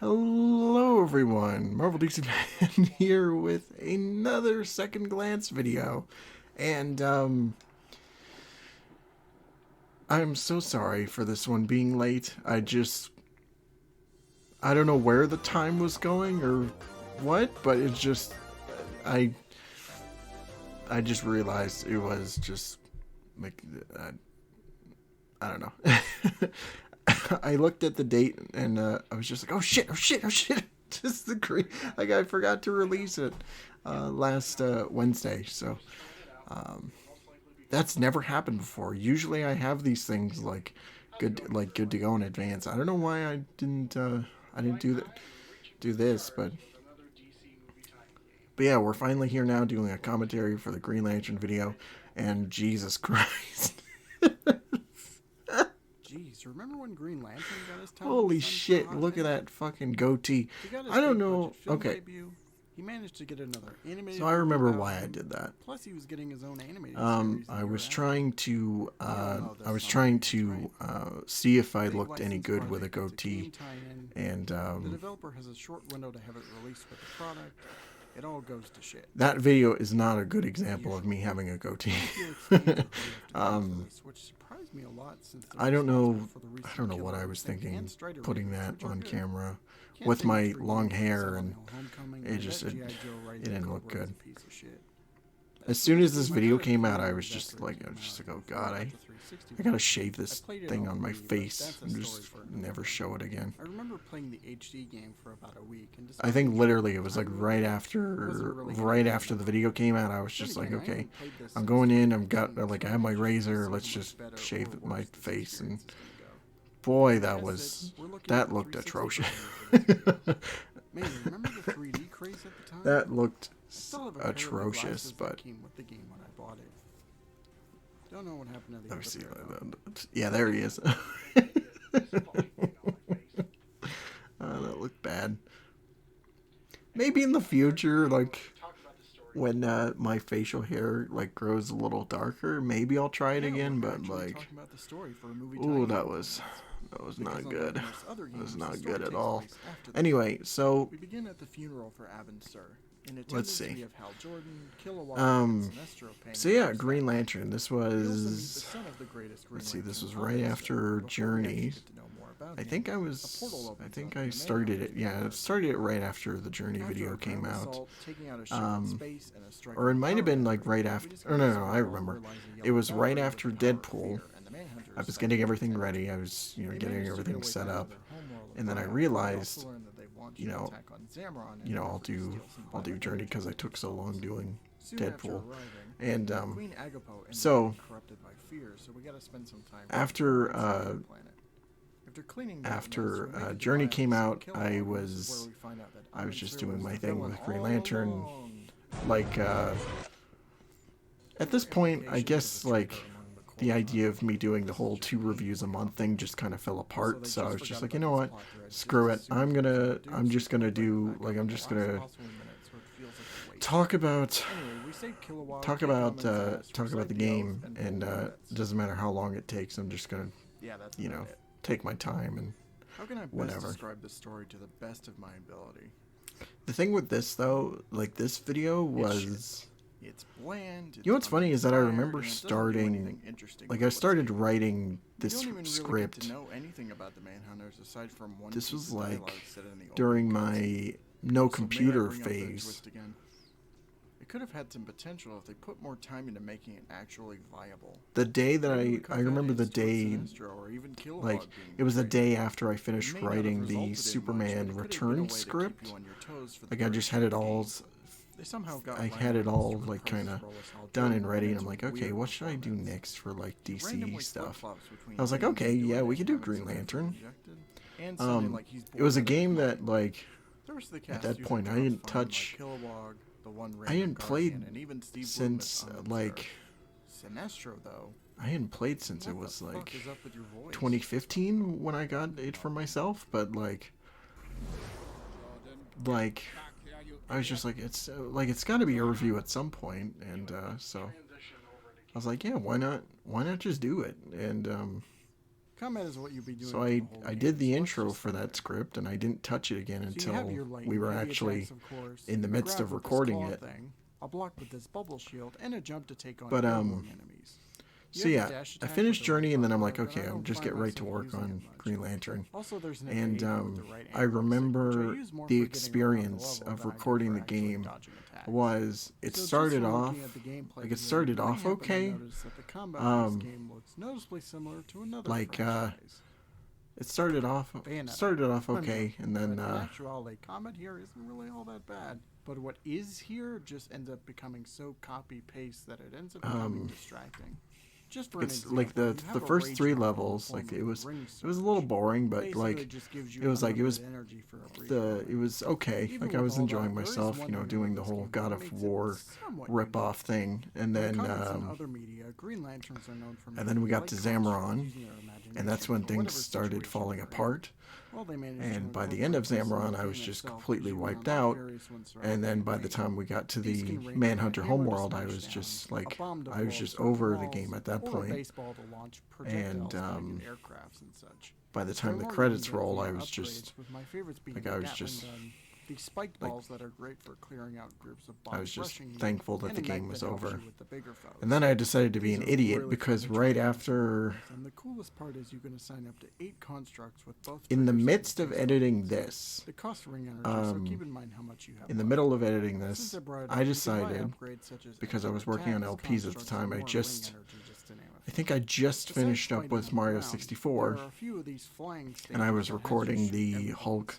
Hello everyone, Marvel DC Man here with another second glance video. And I'm so sorry for this one being late. I don't know where the time was going or what, but it's just I I just realized it was just like I don't know. I looked at the date and I was just like, oh shit, oh shit, oh shit. Just the green, like I forgot to release it last Wednesday. So that's never happened before. Usually I have these things good to go in advance. I don't know why I didn't do this, but yeah, we're finally here now doing a commentary for the Green Lantern video, and Jesus Christ. Jeez, remember when Green Lantern got his time? Holy shit, look at that fucking goatee. I don't know. Okay. Debut. He managed to get another animated. So I remember why I did that. Plus, he was getting his own animated series. I was trying to see if I looked any good with a goatee, and the developer has a short window to have it released with the product. It all goes to shit. That video is not a good example of me having a goatee. Me a lot since I don't know what I was thinking putting that on camera with my long hair, and it didn't look good. As soon as this video came out, I was just like, oh god, I gotta shave this thing on my face and just never show it again. I remember playing the HD game for about a week. I think literally it was like right after the video came out, I was just like, okay, I'm going in, I have my razor, let's just shave my face, and boy, that looked atrocious. That looked atrocious, but don't know what happened to the let me see. Yeah, there he is. That looked bad. Maybe in the future, like when my facial hair grows a little darker, maybe I'll try it again. But ooh, that was not good. That was not good at all. Anyway, so we begin at the funeral for Sir. Let's see. So yeah, Green Lantern. This was, let's see, this was right after Journey. I think I started it. Yeah, I started it right after the Journey video came out. Or it might have been right after. Oh no, I remember. It was right after Deadpool. I was getting everything ready. I was, getting everything set up, and then I realized, I'll do Journey because I took so long doing Deadpool, and so after Journey came out, I was just doing my thing with Green Lantern. At this point, I guess the idea of me doing the whole 2 reviews a month thing just kind of fell apart. So I was just like, you know what, screw it. I'm just gonna talk about the game, and it doesn't matter how long it takes. I'm just gonna, take my time and how can I best describe the story to the best of my ability? The thing with this though, this video was, it's bland. You know what's funny is that I remember starting, I started writing this script. To know anything about the Manhunters aside from one. This was during my no computer phase. It could have had some potential if they put more time into making it actually viable. The day that I remember the day, it was the day after I finished writing the Superman Return script. I just had it all. I had it all kind of done and ready, and I'm like, okay, what should I do next for DC stuff? I was like, okay, yeah, we could do Green Lantern. It was a game that at that point I didn't touch. I hadn't played since I hadn't played since it was 2015 when I got it for myself, but I was just it's got to be a review at some point, and so I was like, yeah, why not just do it? And Combat is what you'll be doing. So I did the intro for that script, and I didn't touch it again until we were actually in the midst of recording it. A block with this bubble shield, and a jump to take on But enemies. So yeah, I finished Journey, and then I'm like, okay, I'll just get right to work on Green Lantern. And I remember the experience of recording the game was it started off okay. Like it started off okay, and then actually, combat here isn't really all that bad. But what is here just ends up becoming so copy paste that it ends up becoming distracting. Just for it's like the first 3 levels, like it was a little boring, but like it was okay. Like I was enjoying myself, you know, doing the whole God of War rip-off thing, and then we got to Zamron, and that's when things started falling apart. And by the end of Zamron, I was just completely wiped out. And then by the time we got to the Manhunter homeworld, I was just like, I was just over the game at that point. And by the time the credits roll, I was just like, these spiked balls that are great for clearing out groups of bombs. I was just thankful that the game was over. And then I decided to be an idiot because right after, and the coolest part is you can assign up to 8 constructs with both. In the midst of editing this, the cost ring energy, so keep in mind how much you have. In the middle of editing this, I decided, because I was working on LPs at the time, I think I just finished up with Mario 64, and I was recording the Hulk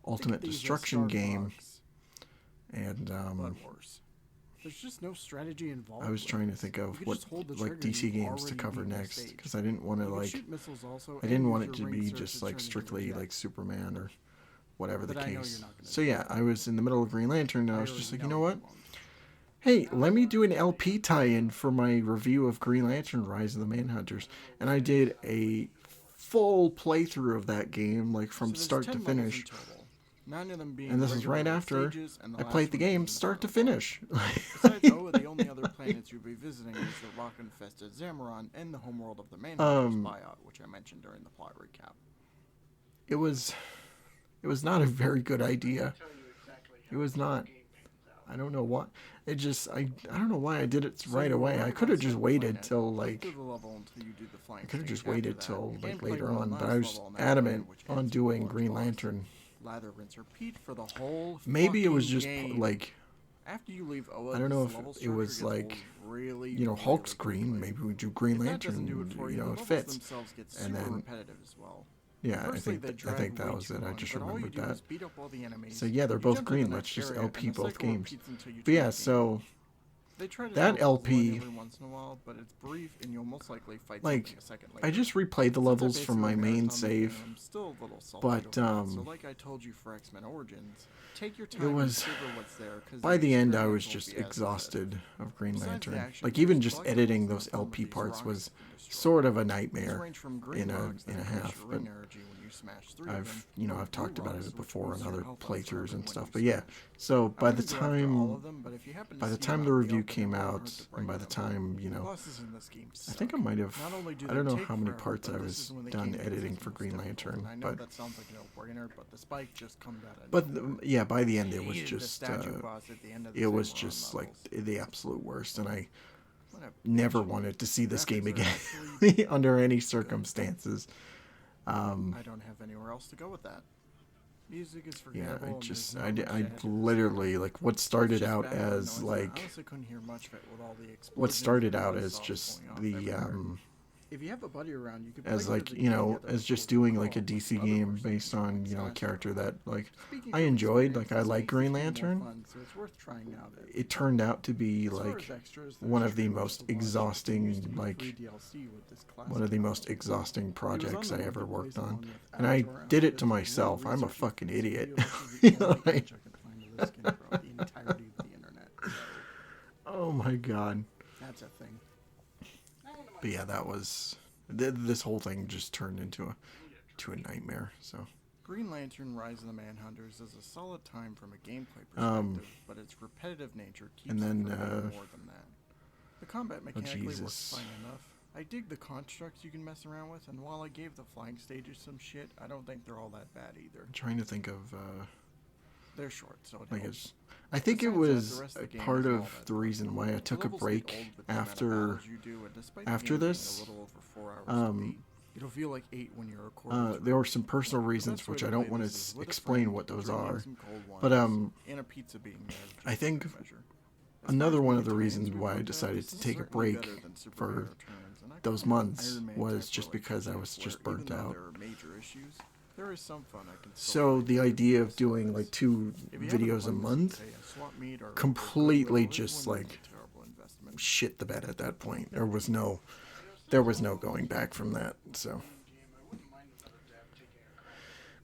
Ultimate Destruction game, and there's just no strategy involved. I was trying to think of what like DC games to cover next, because I didn't want to I didn't want it to be just like strictly like Superman or whatever the case. So yeah, I was in the middle of Green Lantern, and I was just like, you know what? Hey, let me do an LP tie-in for my review of Green Lantern: Rise of the Manhunters, and I did a full playthrough of that game, like from start to finish. And this is right after I played the game start to finish. Besides, the only other planets you'll be visiting is the rock-infested Zamron and the homeworld of the Manhunters buyout, which I mentioned during the plot recap. It was not a very good idea. It was not. I don't know why. It just I don't know why I did it right away. I could have just waited till like later on, but I was adamant on doing Green Lantern. Lather, rinse, repeat for the whole. Maybe it was just game. Like, after you leave Oa, I don't know if it was like really, you know, Hulk's green. Maybe we do Green Lantern. You know, it fits. And then as well. Yeah, I think that was it. I just remembered that. So yeah, they're both green. Let's just LP both games. But yeah, so that LP, every once in a while, but it's brief, and you'll most likely fight like, a second later. I just replayed the levels from my main save, still a little but so like I told you for X-Men Origins, take your time. It was what's there, by the end I was just exhausted of Green Lantern. Like even just editing those LP parts was sort of a nightmare in a half. But I've talked about it before in other playthroughs and stuff. But yeah, so by the time the review came out, and by the time, you know, I think I might have, I don't know how many parts I was done editing for Green Lantern, but yeah, by the end it was just like the absolute worst, and I never wanted to see this game again under any circumstances. I don't have anywhere else to go with that. Music is forgettable. Yeah, I literally, like, what started out as like, what started out as just the if you have a buddy around, you could as like, you know, as just doing like a DC game based on, you know, a character that like I enjoyed. Like I like Green Lantern. It turned out to be like one of the most exhausting projects I ever worked on, and I did it to myself. I'm a fucking idiot. Oh my god. That's a thing. But yeah, that was this whole thing just turned into a nightmare. So Green Lantern: Rise of the Manhunters is a solid time from a gameplay perspective, but its repetitive nature keeps it from more than that. The combat mechanically works fine enough. I dig the constructs you can mess around with, and while I gave the flying stages some shit, I don't think they're all that bad either. I'm trying to think of... They're short, so it like helps. I think it was the game part isn't all of that the reason why I took a levels get break old with the amount of after battles you do, and despite the game being this. a little over 4 hours to beat, it'll feel like 8 when you're recording. There were some personal The reasons best way which to I don't play want this is to with a explain friend, what those drinking are. some cold But wines, and a pizza being there as I think good measure. As far another as one of movie the tie-ins reasons we why I looked at, decided this to is take a certainly break better than Superman for Returns, and I those find months Iron Man was Tech just were because I like was this, just where burnt even though out. there are major issues, there is some fun I can So the idea of also doing this. like 2 If you haven't videos a played this month in, say, a swap meet or completely Goodwill, this just one isn't like a terrible investment. shit the bed at that point. There was no going back from that. So,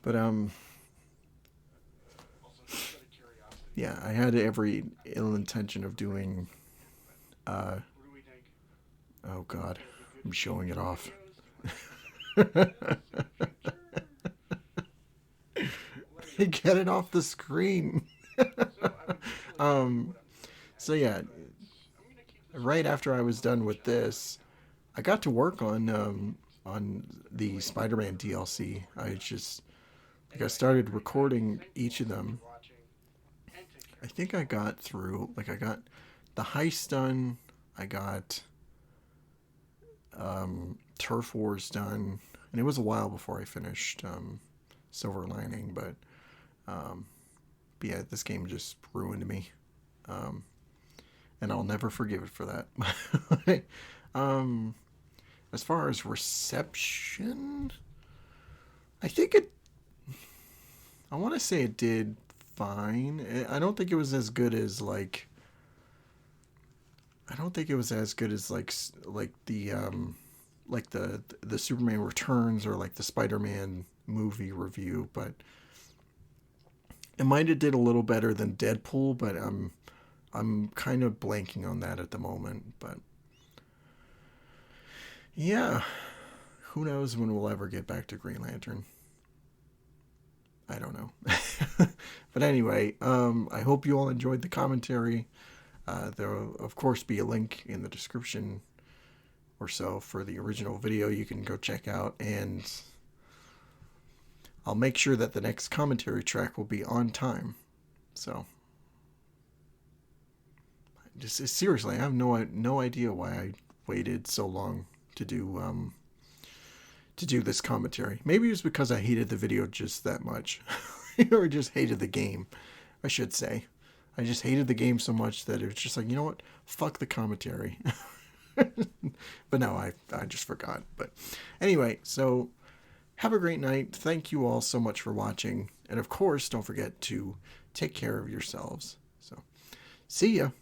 but yeah, I had every ill intention of doing. Oh God, I'm showing it off. Get it off the screen. So yeah, right after I was done with this, I got to work on the Spider-Man DLC. I started recording each of them. I think I got through, I got the heist done. I got Turf Wars done, and it was a while before I finished Silver Lining, but yeah, this game just ruined me, and I'll never forgive it for that. As far as reception, I want to say it did fine. I don't think it was as good as like the Superman Returns or like the Spider-Man movie review, but it might have did a little better than Deadpool, but I'm kind of blanking on that at the moment. But yeah, who knows when we'll ever get back to Green Lantern. I don't know. But anyway, I hope you all enjoyed the commentary. There will, of course, be a link in the description or so for the original video you can go check out. And I'll make sure that the next commentary track will be on time. So, just seriously, I have no idea why I waited so long to do this commentary. Maybe it was because I hated the video just that much. Or just hated the game, I should say. I just hated the game so much that it was just like, you know what? Fuck the commentary. But no, I just forgot. But anyway, so have a great night. Thank you all so much for watching. And of course, don't forget to take care of yourselves. So, see ya.